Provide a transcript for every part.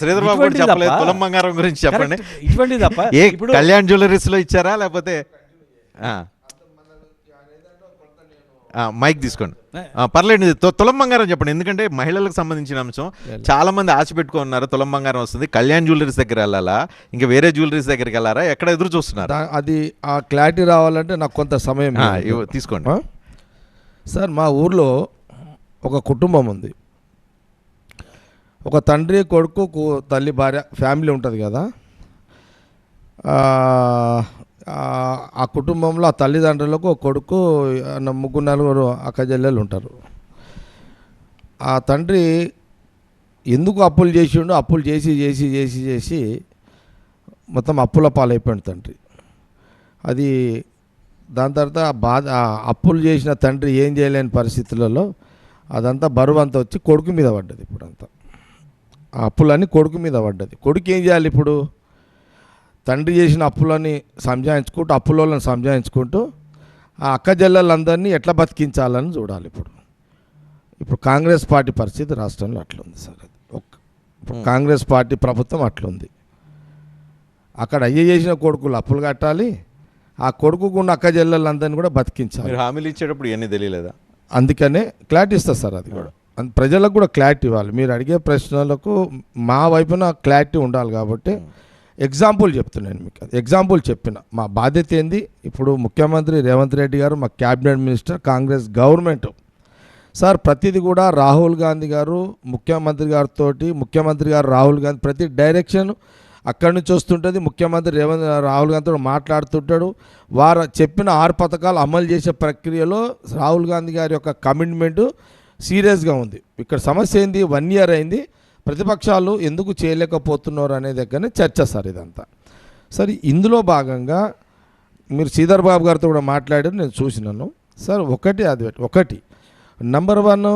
శ్రీధర్ బాబు కూడా చెప్పలేదు తులం బంగారం గురించి చెప్పండి. ఇటువంటి తప్ప ఇప్పుడు కళ్యాణ్ జ్యువెలరీస్ లో ఇచ్చారా లేకపోతే మైక్ తీసుకోండి పర్లేదు. తులం బంగారం చెప్పండి, ఎందుకంటే మహిళలకు సంబంధించిన అంశం. చాలా మంది ఆశ పెట్టుకున్నారు తులం బంగారం వస్తుంది, కళ్యాణ్ జ్యువెలరీస్ దగ్గర వెళ్ళాలా, ఇంకా వేరే జ్యువెలరీస్ దగ్గరికి వెళ్ళారా, ఎక్కడ ఎదురు చూస్తున్నారు? అది ఆ క్లారిటీ రావాలంటే నాకు కొంత సమయం తీసుకోండి సార్. మా ఊర్లో ఒక కుటుంబం ఉంది, ఒక తండ్రి కొడుకు తల్లి భార్య ఫ్యామిలీ ఉంటుంది కదా. ఆ కుటుంబంలో ఆ తల్లిదండ్రులకు కొడుకు ముగ్గురు నలుగురు అక్కచెల్లెలు ఉంటారు. ఆ తండ్రి ఎందుకు అప్పులు చేసిండు, అప్పులు చేసి చేసి చేసి చేసి మొత్తం అప్పుల పాలైపోయాడు తండ్రి. అది దాని తర్వాత బాధ, అప్పులు చేసిన తండ్రి ఏం చేయలేని పరిస్థితులలో అదంతా బరువు అంతా వచ్చి కొడుకు మీద పడ్డది. ఇప్పుడు అంతా ఆ అప్పులన్నీ కొడుకు మీద పడ్డది. కొడుకు ఏం చేయాలి ఇప్పుడు? తండ్రి చేసిన అప్పులని సంజాయించుకుంటూ, అప్పులను సంజాయించుకుంటూ ఆ అక్కజల్లలందరినీ ఎట్లా బతికించాలని చూడాలి. ఇప్పుడు కాంగ్రెస్ పార్టీ పరిస్థితి రాష్ట్రంలో అట్లుంది సార్. అది ఇప్పుడు కాంగ్రెస్ పార్టీ ప్రభుత్వం అట్లుంది. అక్కడ అయ్య చేసిన కొడుకులు అప్పులు కట్టాలి, ఆ కొడుకున్న అక్కజల్లలందరినీ కూడా బతికించాలి. హామీలు ఇచ్చేటప్పుడు ఇవన్నీ తెలియలేదా? అందుకనే క్లారిటీ ఇస్తుంది సార్. అది కూడా ప్రజలకు కూడా క్లారిటీ ఇవ్వాలి. మీరు అడిగే ప్రశ్నలకు మా వైపున క్లారిటీ ఉండాలి. కాబట్టి ఎగ్జాంపుల్ చెప్తున్నాను మీకు. ఎగ్జాంపుల్ చెప్పిన మా బాధ్యత ఏంది. ఇప్పుడు ముఖ్యమంత్రి రేవంత్ రెడ్డి గారు, మా cabinet minister, Congress government sir ప్రతిదీ కూడా రాహుల్ గాంధీ గారు ముఖ్యమంత్రి గారితో, ముఖ్యమంత్రి గారు రాహుల్ గాంధీ ప్రతి డైరెక్షన్ అక్కడి నుంచి వస్తుంటుంది. ముఖ్యమంత్రి రాహుల్ గాంధీతో మాట్లాడుతుంటాడు. వారు చెప్పిన 6 పథకాలు అమలు చేసే ప్రక్రియలో రాహుల్ గాంధీ గారి యొక్క కమిట్మెంటు సీరియస్గా ఉంది. ఇక్కడ సమస్య ఏంది, 1 ఇయర్ అయింది, ప్రతిపక్షాలు ఎందుకు చేయలేకపోతున్నారు అనే దగ్గరనే చర్చ సార్ ఇదంతా. సరే, ఇందులో భాగంగా మీరు శ్రీధర్ బాబు గారితో కూడా మాట్లాడారు, నేను చూసినాను సార్. ఒకటి నంబర్ 1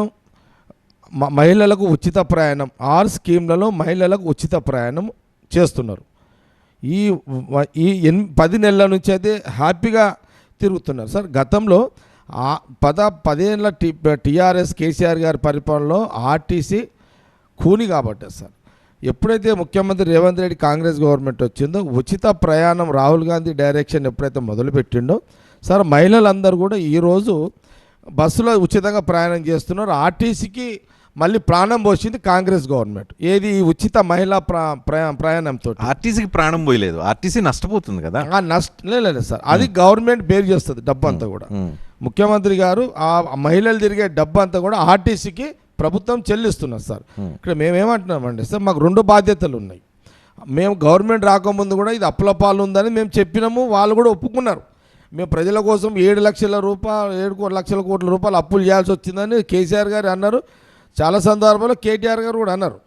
మహిళలకు ఉచిత ప్రయాణం, 6 స్కీమ్లలో మహిళలకు ఉచిత ప్రయాణం చేస్తున్నారు. ఈ 10 నెలల నుంచి అయితే హ్యాపీగా తిరుగుతున్నారు సార్. గతంలో 10 ఏళ్ళ టీఆర్ఎస్ కేసీఆర్ గారి పరిపాలనలో ఆర్టీసీ కూని కాబట్టి సార్. ఎప్పుడైతే ముఖ్యమంత్రి రేవంత్ రెడ్డి కాంగ్రెస్ గవర్నమెంట్ వచ్చిందో ఉచిత ప్రయాణం రాహుల్ గాంధీ డైరెక్షన్ ఎప్పుడైతే మొదలుపెట్టిండో సార్, మహిళలందరూ కూడా ఈరోజు బస్సులో ఉచితంగా ప్రయాణం చేస్తున్నారు. ఆర్టీసీకి మళ్ళీ ప్రాణం పోసింది కాంగ్రెస్ గవర్నమెంట్. ఏది ఉచిత మహిళా ప్రయాణంతో. ఆర్టీసీకి ప్రాణం పోయలేదు, ఆర్టీసీ నష్టపోతుంది కదా. లేదు సార్, అది గవర్నమెంట్ బేర్ చేస్తుంది డబ్బు అంతా కూడా. ముఖ్యమంత్రి గారు ఆ మహిళలు తిరిగే డబ్బు అంతా కూడా ఆర్టీసీకి ప్రభుత్వం చెల్లిస్తున్నారు సార్. ఇక్కడ మేమేమంటున్నామండి సార్, మాకు 2 బాధ్యతలు ఉన్నాయి. మేము గవర్నమెంట్ రాకముందు కూడా ఇది అప్పుల పాలు ఉందని మేము చెప్పినాము, వాళ్ళు కూడా ఒప్పుకున్నారు. మేము ప్రజల కోసం 7 లక్షల కోట్ల రూపాయలు అప్పులు చేయాల్సి వచ్చిందని కేసీఆర్ గారు అన్నారు. చాలా సందర్భాల్లో కేటీఆర్ గారు కూడా అన్నారు.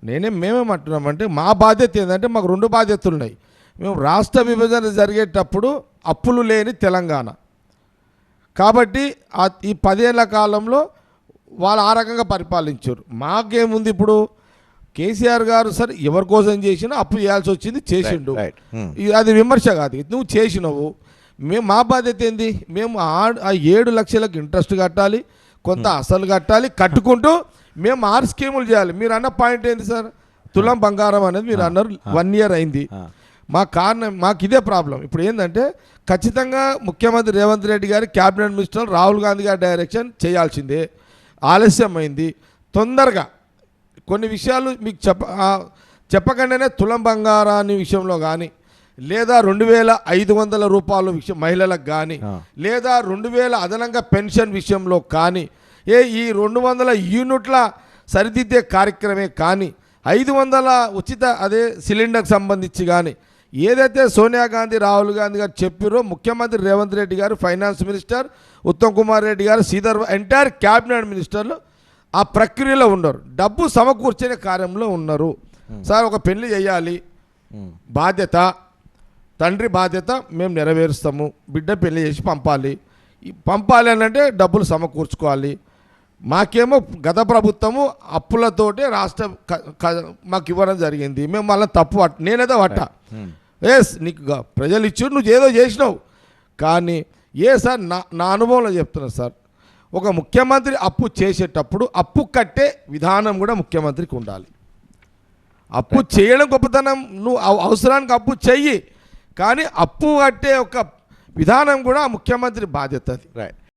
మేమేమంటున్నామంటే మా బాధ్యత ఏంటంటే మాకు 2 బాధ్యతలు ఉన్నాయి. మేము రాష్ట్ర విభజన జరిగేటప్పుడు అప్పులు లేని తెలంగాణ కాబట్టి ఈ 10 ఏళ్ల కాలంలో వాళ్ళు ఆ రకంగా పరిపాలించారు. మాకేముంది ఇప్పుడు కేసీఆర్ గారు సరే ఎవరి కోసం చేసినా అప్పు చేయాల్సి వచ్చింది, చేసిండు. అది విమర్శ కాదు, నువ్వు చేసినవు. మా బాధ్యత ఏంది, మేము ఆ 7 లక్షలకు ఇంట్రెస్ట్ కట్టాలి, కొంత అసలు కట్టాలి, కట్టుకుంటూ మేము 6 స్కీములు చేయాలి. మీరు అన్న పాయింట్ ఏంది సార్, తులం బంగారం అనేది మీరు అన్నారు 1 ఇయర్ అయింది. మాకు ఇదే ప్రాబ్లం. ఇప్పుడు ఏంటంటే ఖచ్చితంగా ముఖ్యమంత్రి రేవంత్ రెడ్డి గారి క్యాబినెట్ మినిస్టర్ రాహుల్ గాంధీ గారి డైరెక్షన్ చేయాల్సిందే. ఆలస్యమైంది. తొందరగా కొన్ని విషయాలు మీకు చెప్పకుండానే తులం బంగారాన్ని విషయంలో కానీ, లేదా 2500 రూపాయల విషయం మహిళలకు కానీ, లేదా 2000 అదనంగా పెన్షన్ విషయంలో కానీ, ఈ 200 యూనిట్ల సరిదిద్దే కార్యక్రమే కానీ, 500 ఉచిత సిలిండర్కి సంబంధించి కానీ, ఏదైతే సోనియా గాంధీ రాహుల్ గాంధీ గారు చెప్పారో ముఖ్యమంత్రి రేవంత్ రెడ్డి గారు, ఫైనాన్స్ మినిస్టర్ ఉత్తమ్ కుమార్ రెడ్డి గారు, శ్రీధర్ ఎంటైర్ క్యాబినెట్ మినిస్టర్లు ఆ ప్రక్రియలో ఉన్నారు, డబ్బు సమకూర్చే కార్యంలో ఉన్నారు. సార్, ఒక పెళ్లి చేయాలి, బాధ్యత తండ్రి బాధ్యత మేము నెరవేరుస్తాము. బిడ్డ పెళ్లి చేసి పంపాలి అని అంటే డబ్బులు సమకూర్చుకోవాలి. మాకేమో గత ప్రభుత్వము అప్పులతోటే రాష్ట్ర మాకు ఇవ్వడం జరిగింది. మేము మళ్ళీ తప్పు నేనేదో పట్టా. నీకు ప్రజలు ఇచ్చారు, నువ్వు ఏదో చేసినావు. కానీ సార్ నా అనుభవంలో చెప్తున్నా సార్, ఒక ముఖ్యమంత్రి అప్పు చేసేటప్పుడు అప్పు కట్టే విధానం కూడా ముఖ్యమంత్రికి ఉండాలి. అప్పు చేయడం గొప్పతనం, నువ్వు అవసరానికి అప్పు చెయ్యి, కానీ అప్పు కట్టే ఒక విధానం కూడా ముఖ్యమంత్రి బాధ్యత అది. రైట్.